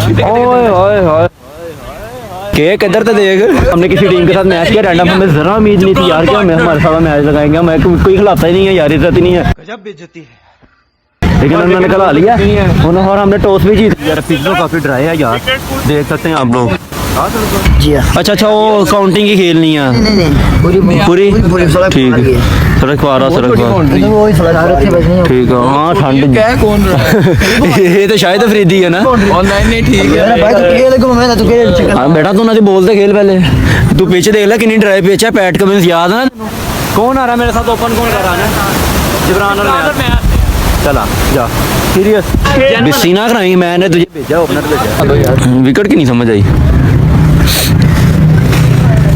ओए ओए ओए केक इधर तो देख। हमने किसी टीम के साथ मैच किया रैंडम, हमें जरा उम्मीद नहीं थी यार कि हमें हमारे साथ मैच लगाएंगे। मैं कोई खिलाता ही नहीं है यार, इज्जत ही नहीं है, गजब बेइज्जती है। लेकिन उन्होंने खिला लिया और हमने टॉस भी जीत लिया। पिछले काफी ड्राई है यार, देख सकते हैं आप लोग। जी हाँ। अच्छा वो काउंटिंग ही खेलनी है पूरी ठीक है। सड़क पार ठीक है। हाँ ठंड कौन रहा है? ये तो शायद अफरीदी है ना। ऑनलाइन नहीं ठीक है भाई तू खेल को मैं तू खेल। हाँ बेटा तू ना बोलते खेल पहले। तू पीछे देख ले कितनी ड्राई पिच है, पैट का मींस याद है ना। कौन आ रहा है मेरे साथ ओपन, कौन कर रहा है? जिब्रान और मैं। चला जा सीरियस बिस्सी ना कराएंगे। मैंने तुझे भेजा ओपनर भेजा, विकेट की नहीं समझ आई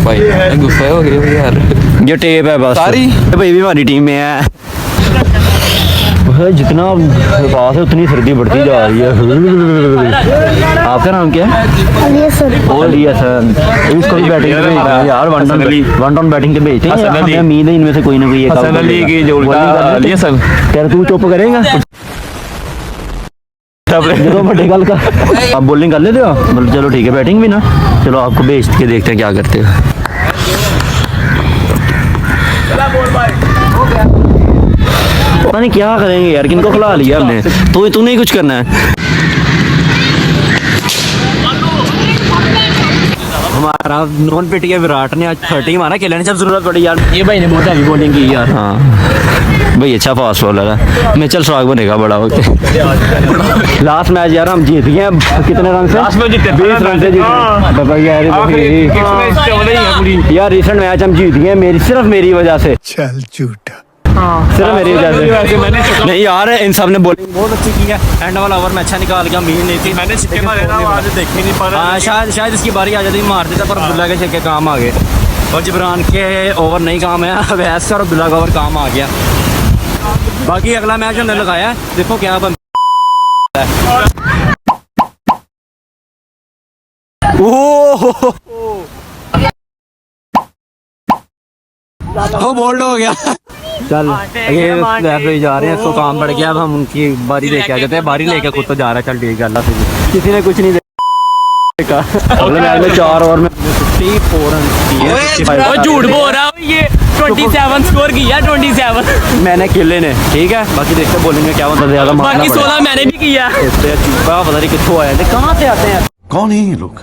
भाई। गुस्सा हो गया यार, ये टेप है बस सारी भाई भी हमारी टीम में है। जितना पास है उतनी सर्दी बढ़ती जा रही है। आपका नाम क्या है? अलिया सर। इसको भी बैटिंग पे भेजना है यार, वन डाउन बैटिंग पे भेजते हैं। हमें उम्मीद है इनमें से कोई ना कोई एक। तू चुप करेगा जो बड़े गल का। आप बॉलिंग कर लेते हो? मतलब चलो ठीक है, बैटिंग भी ना। चलो आपको भेज के देखते हैं क्या करते हो। पता नहीं क्या करेंगे यार, किनको खिला लिया हमने। तो तू नहीं कुछ करना है। हमारा नॉन पिट गया विराट ने आज 30 मारा, खेलने जब जरूरत पड़ी यार। ये भाई ने बहुत हैवी बॉलिंग की यार। हाँ भाई अच्छा फास्ट बॉलर है। मिचेल स्टार्क बनेगा बड़ा वक्त। लास्ट मैच यार हम जीत गए कितने रन से? 20 रन से जीते यार। रिसेंट मैच हम जीत गए सिर्फ मेरी वजह से। चल झूठा। सिर्फ मेरी वजह से नहीं यार। इन सब ने बॉलिंग बहुत अच्छी की है। एंड वाला ओवर में अच्छा निकाल गया, उम्मीद नहीं थी। मैंने छक्के मारे ना, आज देख ही नहीं पा रहा। हाँ शायद इसकी बारी आ जाती, मार देता, पर अब्दुल्ला के छक्के काम आ गए। और जिब्रान के ओवर नहीं काम है, अवैस का और अब्दुल्ला का ओवर काम आ गया। बाकी अगला मैच हमने लगाया है, देखो क्या बन। ओ बोल्ड हो गया। चल ये जा रहे हैं, इसको काम पड़ गया। अब हम उनकी बारी लेके आ जाते हैं। बारी लेके खुद तो जा रहा है। चल ठीक है, अल्लाह से किसी ने कुछ नहीं देखा। अगले मैच में 4 ओवर में 54 रन किए। और झूठ बोल रहा हूँ, ये 27 स्कोर किया। 27 मैंने खेले ने, ठीक है। बाकी देखते बॉलिंग में क्या होता है। बाकी 16 मैंने भी किया। पता नहीं कितों आया, कहाँ से आते हैं? कौन है ये लोग?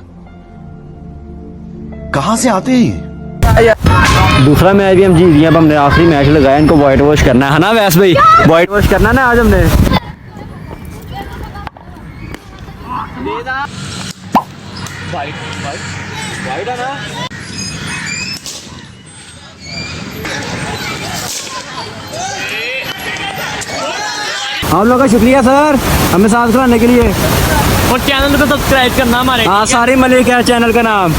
कहाँ से आते हैं? दूसरा मैच भी हम जीत गए। अब हमने आखिरी मैच लगाया, इनको व्हाइट वॉश करना है ना वैस भाई? व्हाइट वॉश करना ना आज हमने। आप लोगों का शुक्रिया सर, हमें साथ खिलाने के लिए। और चैनल को सब्सक्राइब करना हमारे। हाँ सारी मलिक है चैनल का नाम।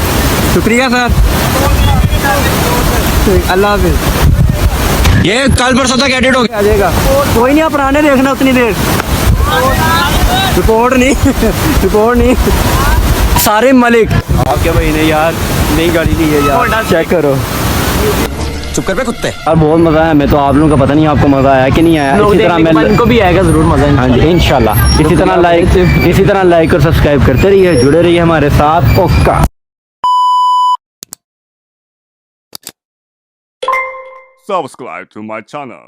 शुक्रिया सर, अल्लाह हाफिज। ये कल परसों तक एडिट हो गया आ जाएगा। कोई नहीं, आप पुराने देखना उतनी देर। रिपोर्ट नहीं सारे मलिक। आपके भाई ने यार नई गाड़ी ली है यार, चेक करो। चुप कर पे कुत्ते। यार बहुत मजा है हमें तो। आप लोगों का पता नहीं आपको मजा आया कि नहीं आया। इसी तरह मैं इनको भी आएगा जरूर मजा। हाँ जी इंशाल्लाह। इसी तरह लाइक और सब्सक्राइब करते रहिए, जुड़े रहिए हमारे साथ। ओका Subscribe to my channel.